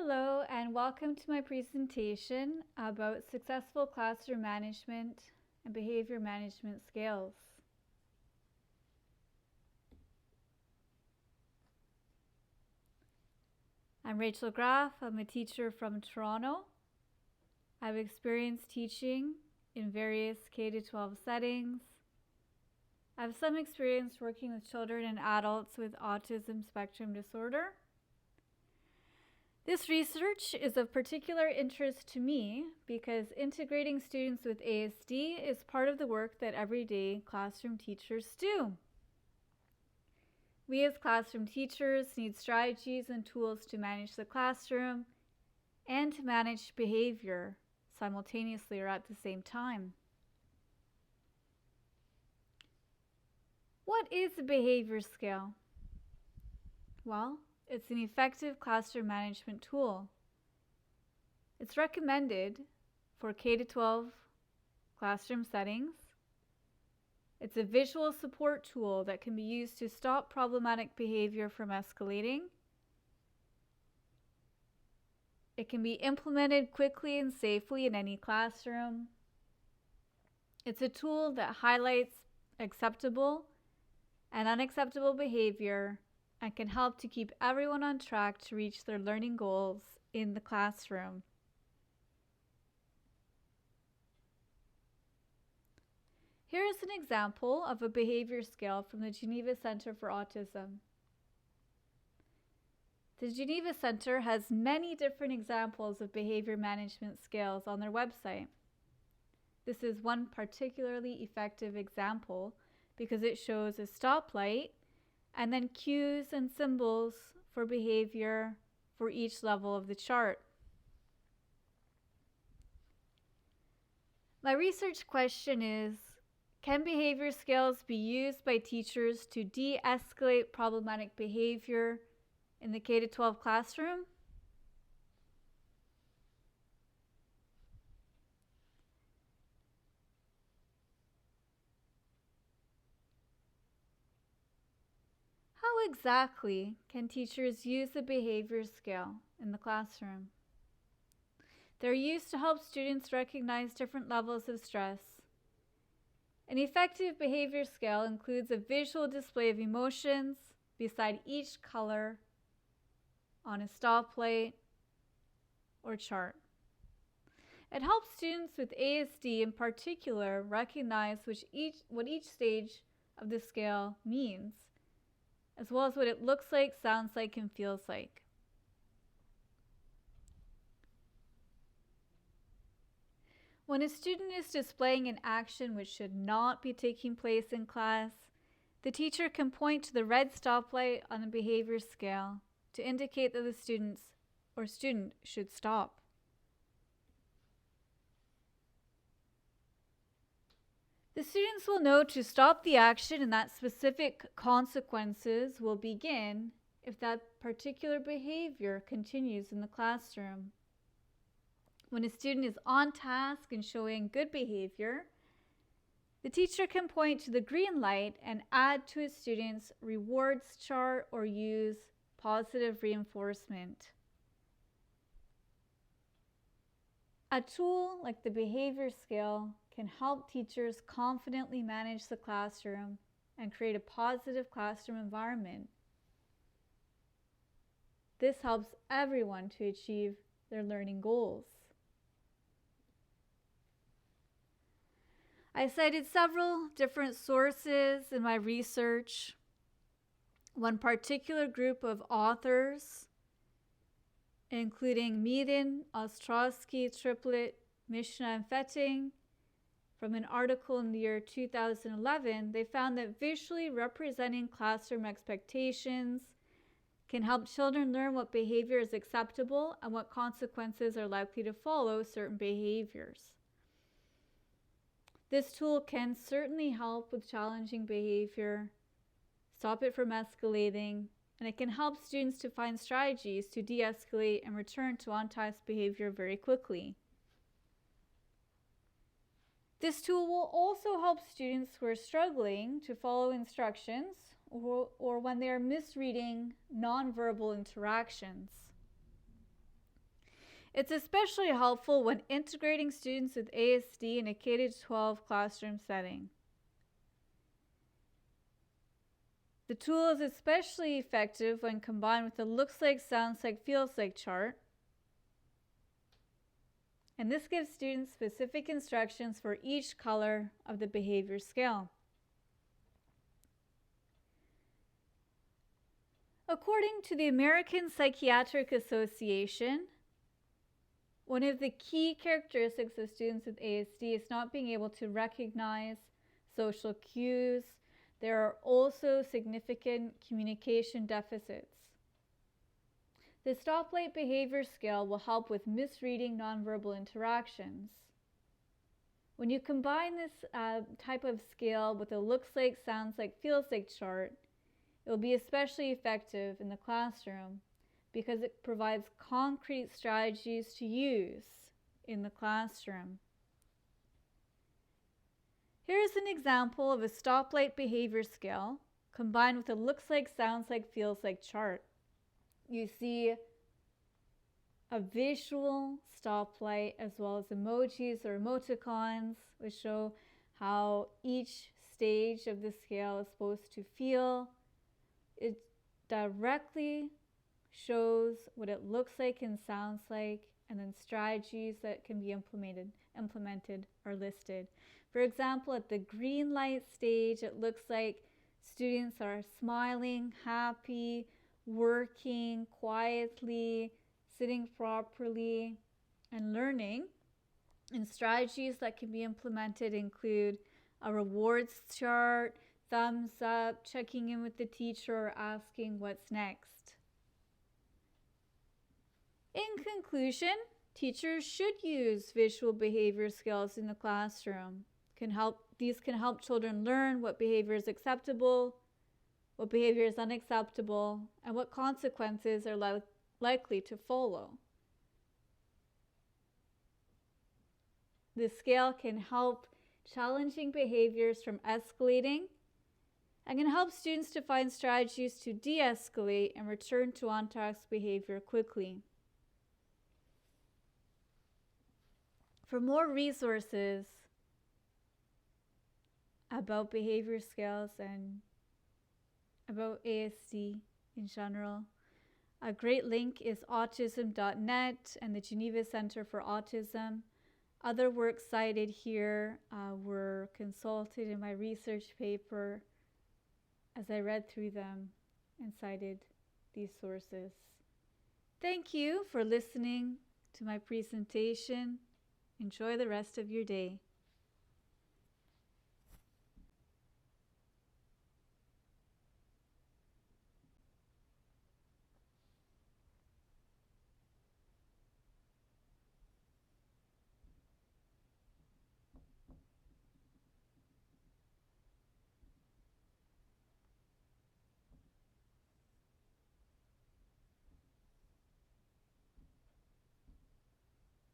Hello and welcome to my presentation about successful classroom management and behavior management skills. I'm Rachel Graff. I'm a teacher from Toronto. I've experienced teaching in various K-12 settings. I have some experience working with children and adults with autism spectrum disorder. This research is of particular interest to me because integrating students with ASD is part of the work that everyday classroom teachers do. We as classroom teachers need strategies and tools to manage the classroom and to manage behavior simultaneously or at the same time. What is a behavior scale? Well, it's an effective classroom management tool. It's recommended for K-12 classroom settings. It's a visual support tool that can be used to stop problematic behavior from escalating. It can be implemented quickly and safely in any classroom. It's a tool that highlights acceptable and unacceptable behavior and can help to keep everyone on track to reach their learning goals in the classroom. Here is an example of a behavior scale from the Geneva Center for Autism. The Geneva Center has many different examples of behavior management scales on their website. This is one particularly effective example because it shows a stoplight and then cues and symbols for behavior for each level of the chart. My research question is, can behavior scales be used by teachers to de-escalate problematic behavior in the K-12 classroom? How exactly can teachers use the behavior scale in the classroom? They're used to help students recognize different levels of stress. An effective behavior scale includes a visual display of emotions beside each color on a stoplight or chart. It helps students with ASD in particular recognize what each stage of the scale means, as well as what it looks like, sounds like, and feels like. When a student is displaying an action which should not be taking place in class, the teacher can point to the red stoplight on the behavior scale to indicate that the student should stop. The students will know to stop the action and that specific consequences will begin if that particular behavior continues in the classroom. When a student is on task and showing good behavior, the teacher can point to the green light and add to a student's rewards chart or use positive reinforcement. A tool like the behavior scale can help teachers confidently manage the classroom and create a positive classroom environment. This helps everyone to achieve their learning goals. I cited several different sources in my research. One particular group of authors, including Meaden, Ostrowski, Triplett, Mishna, and Fetting, from an article in the year 2011, they found that visually representing classroom expectations can help children learn what behavior is acceptable and what consequences are likely to follow certain behaviors. This tool can certainly help with challenging behavior, stop it from escalating, and it can help students to find strategies to de-escalate and return to on-task behavior very quickly. This tool will also help students who are struggling to follow instructions or when they are misreading nonverbal interactions. It's especially helpful when integrating students with ASD in a K-12 classroom setting. The tool is especially effective when combined with a looks like, sounds like, feels like chart. And this gives students specific instructions for each color of the behavior scale. According to the American Psychiatric Association, one of the key characteristics of students with ASD is not being able to recognize social cues. There are also significant communication deficits. The stoplight behavior scale will help with misreading nonverbal interactions. When you combine this type of scale with a looks like, sounds like, feels like chart, it will be especially effective in the classroom because it provides concrete strategies to use in the classroom. Here's an example of a stoplight behavior scale combined with a looks like, sounds like, feels like chart. You see a visual stoplight as well as emojis or emoticons, which show how each stage of the scale is supposed to feel. It directly shows what it looks like and sounds like, and then strategies that can be implemented are listed. For example, at the green light stage, it looks like students are smiling, happy, working quietly, sitting properly, and learning. And strategies that can be implemented include a rewards chart, thumbs up, checking in with the teacher, or asking what's next. In conclusion, teachers should use visual behavior skills in the classroom. These can help children learn what behavior is acceptable, what behavior is unacceptable, and what consequences are likely to follow. This scale can help challenging behaviors from escalating and can help students to find strategies to de-escalate and return to on-task behavior quickly. For more resources about behavior skills and about ASD in general, a great link is autism.net and the Geneva Center for Autism. Other works cited here were consulted in my research paper as I read through them and cited these sources. Thank you for listening to my presentation. Enjoy the rest of your day.